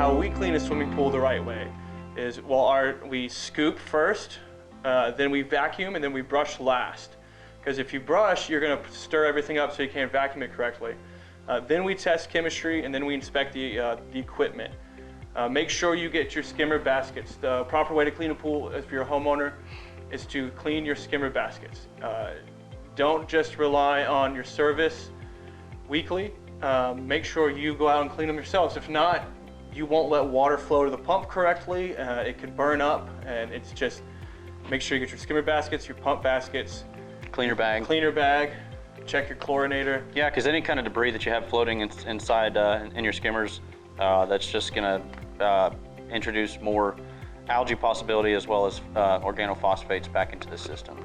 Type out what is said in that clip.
how we clean a swimming pool the right way is, we scoop first, then we vacuum, and then we brush last. Because if you brush, you're going to stir everything up so you can't vacuum it correctly. Then we test chemistry, and then we inspect the equipment. Make sure you get your skimmer baskets. The proper way to clean a pool if you're a homeowner is to clean your skimmer baskets. Don't just rely on your service weekly. Make sure you go out and clean them yourselves. If not, you won't let water flow to the pump correctly. It could burn up, and it's just, make sure you get your skimmer baskets, your pump baskets. Cleaner bag. Cleaner bag. Check your chlorinator. Yeah, because any kind of debris that you have floating inside in your skimmers, that's just gonna introduce more algae possibility as well as organophosphates back into the system.